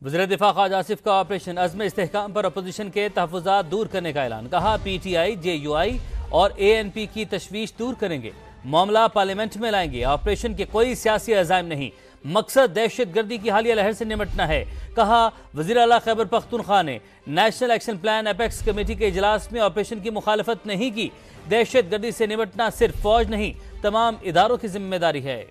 वज़ीर दिफा ख्वाजा आसिफ का ऑपरेशन अज़्म इस्तेहकाम पर अपोजिशन के तहफ़्फ़ुज़ात दूर करने का ऐलान। कहा PTI, JUI और ANP की तशवीश दूर करेंगे, मामला पार्लियामेंट में लाएंगे। ऑपरेशन के कोई सियासी अज़ाइम नहीं, मकसद दहशत गर्दी की हालिया लहर से निपटना है। कहा वज़ीर आला खैबर पख्तूनख्वा ने national action plan apex committee के इजलास में ऑपरेशन की मुखालफत नहीं की। दहशत गर्दी से निपटना सिर्फ फौज नहीं, तमाम इदारों की जिम्मेदारी है।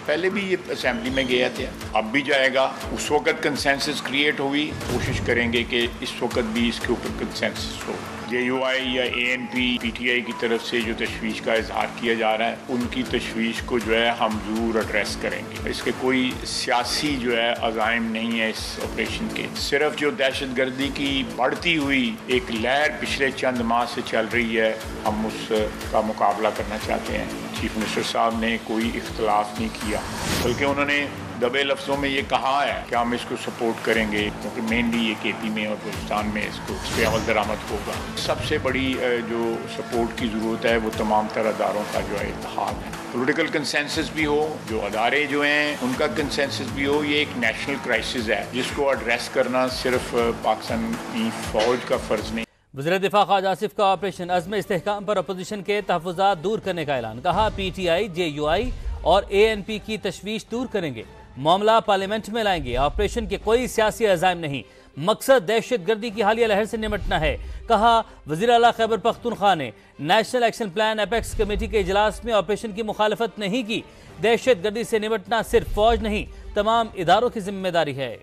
पहले भी ये असेंबली में गया था, अब भी जाएगा। उस वक्त कंसेंसस क्रिएट हुई, कोशिश करेंगे कि इस वक्त भी इसके ऊपर कंसेंसस हो। JUI या ANP PTI की तरफ से जो तशवीश का इजहार किया जा रहा है, उनकी तशवीश को जो है हम ज़रूर एड्रेस करेंगे। इसके कोई सियासी जो है अज़ाइम नहीं है इस ऑपरेशन के। सिर्फ जो दहशत गर्दी की बढ़ती हुई एक लहर पिछले चंद माह से चल रही है, हम उसका मुकाबला करना चाहते हैं। चीफ मिनिस्टर साहब ने कोई इख्तलाफ नहीं किया, बल्कि उन्होंने दबे लफ्ज़ों में ये कहा है कि हम इसको सपोर्ट करेंगे, क्योंकि मेनली ये KP में और बलूचिस्तान में इस पर अमल दरामद होगा। सबसे बड़ी जो सपोर्ट की ज़रूरत है वो तमाम तरह अदारों का जो है इत्तेहाद है। पॉलिटिकल कंसेंसस भी हो, जो अदारे जो हैं उनका कंसेंसस भी हो। ये एक नेशनल क्राइसिस है जिसको एड्रेस करना सिर्फ पाकिस्तान की फ़ौज का फ़र्ज़ नहीं। वज़ीर दिफा ख्वाजा आसिफ का ऑपरेशन अज़्म इस्तेहकाम पर अपोजिशन के तहफ़्फ़ुज़ात दूर करने का ऐलान। कहा PTI, JUI और ANP की तशवीश दूर करेंगे, मामला पार्लियामेंट में लाएंगे। ऑपरेशन के कोई सियासी अज़ाइम नहीं, मकसद दहशत गर्दी की हालिया लहर से निपटना है। कहा वज़ीर आला खैबर पख्तूनख्वा ने national action plan apex committee के इजलास में ऑपरेशन की मुखालफत नहीं की। दहशत गर्दी से निपटना सिर्फ फौज नहीं, तमाम इदारों की जिम्मेदारी है।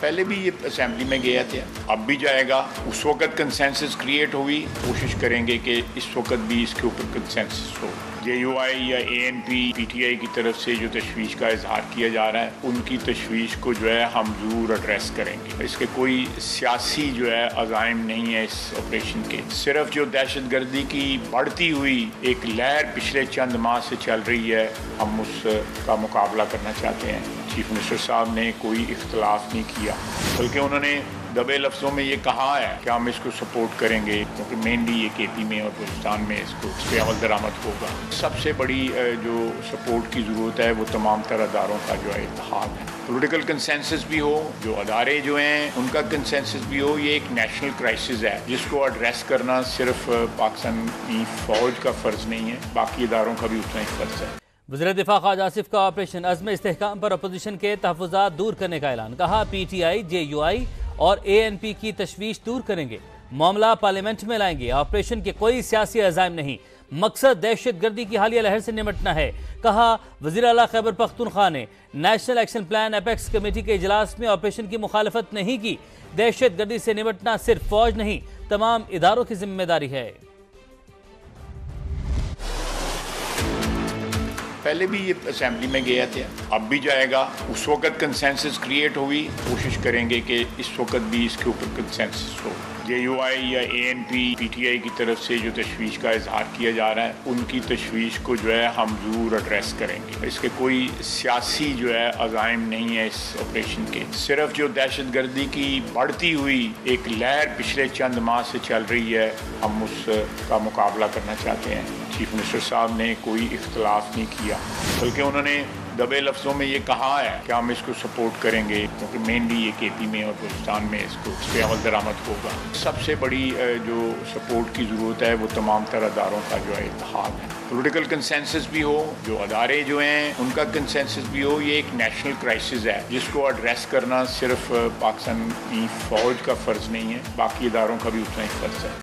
पहले भी ये असेंबली में गया था, अब भी जाएगा। उस वक्त कंसेंसस क्रिएट हुई, कोशिश करेंगे कि इस वक्त भी इसके ऊपर कंसेंसस हो। JUI या ANP PTI की तरफ से जो तशवीश का इजहार किया जा रहा है, उनकी तशवीश को जो है हम ज़रूर एड्रेस करेंगे। इसके कोई सियासी जो है अज़ाइम नहीं है इस ऑपरेशन के। सिर्फ जो दहशत गर्दी की बढ़ती हुई एक लहर पिछले चंद माह से चल रही है, हम उसका मुकाबला करना चाहते हैं। चीफ मिनिस्टर साहब ने कोई इख्तलाफ नहीं किया, बल्कि उन्होंने दबे लफ्ज़ों में ये कहा है कि हम इसको सपोर्ट करेंगे, क्योंकि मेनली ये KP में और बलूचिस्तान में इस पर अमल दरामद होगा। सबसे बड़ी जो सपोर्ट की ज़रूरत है वो तमाम तरह अदारों का जो है इत्तेहाद है। पॉलिटिकल कंसेंसस भी हो, जो अदारे जो हैं उनका कंसेंसस भी हो। ये एक नेशनल क्राइसिस है जिसको एड्रेस करना सिर्फ पाकिस्तान की फ़ौज का फ़र्ज़ नहीं है, बाकी इदारों का भी उतना ही फ़र्ज़ है। वज़ीर दिफा ख्वाजा आसिफ का ऑपरेशन अज़्म इस्तेहकाम पर अपोजिशन के तहफ़्फ़ुज़ात दूर करने का ऐलान। कहा PTI, JUI और ANP की तशवीश दूर करेंगे, मामला पार्लियामेंट में लाएंगे। ऑपरेशन के कोई सियासी अज़ाइम नहीं, मकसद दहशत गर्दी की हालिया लहर से निपटना है। कहा वज़ीर आला खैबर पख्तूनख्वा ने national action plan apex committee के इजलास में ऑपरेशन की मुखालफत नहीं की। दहशत गर्दी से निपटना सिर्फ फौज नहीं, तमाम इदारों की जिम्मेदारी है। पहले भी ये असेंबली में गया था, अब भी जाएगा। उस वक्त कंसेंसस क्रिएट हुई, कोशिश करेंगे कि इस वक्त भी इसके ऊपर कंसेंसस हो। JUI या ANP PTI की तरफ से जो तशवीश का इजहार किया जा रहा है, उनकी तशवीश को जो है हम ज़रूर एड्रेस करेंगे। इसके कोई सियासी जो है अज़ाइम नहीं है इस ऑपरेशन के। सिर्फ जो दहशत गर्दी की बढ़ती हुई एक लहर पिछले चंद माह से चल रही है, हम उसका मुकाबला करना चाहते हैं। चीफ मिनिस्टर साहब ने कोई इख्तलाफ नहीं किया, बल्कि उन्होंने दबे लफ्ज़ों में ये कहा है कि हम इसको सपोर्ट करेंगे, क्योंकि मेनली ये KP में और बलूचिस्तान में इस पर अमल दरामद होगा। सबसे बड़ी जो सपोर्ट की ज़रूरत है वो तमाम तरह अदारों का जो है इत्तेहाद है। पॉलिटिकल कंसेंसस भी हो, जो अदारे जो हैं उनका कंसेंसस भी हो। ये एक नेशनल क्राइसिस है जिसको एड्रेस करना सिर्फ पाकिस्तान की फ़ौज का फ़र्ज़ नहीं है, बाकी इदारों का भी उतना ही फ़र्ज़ है।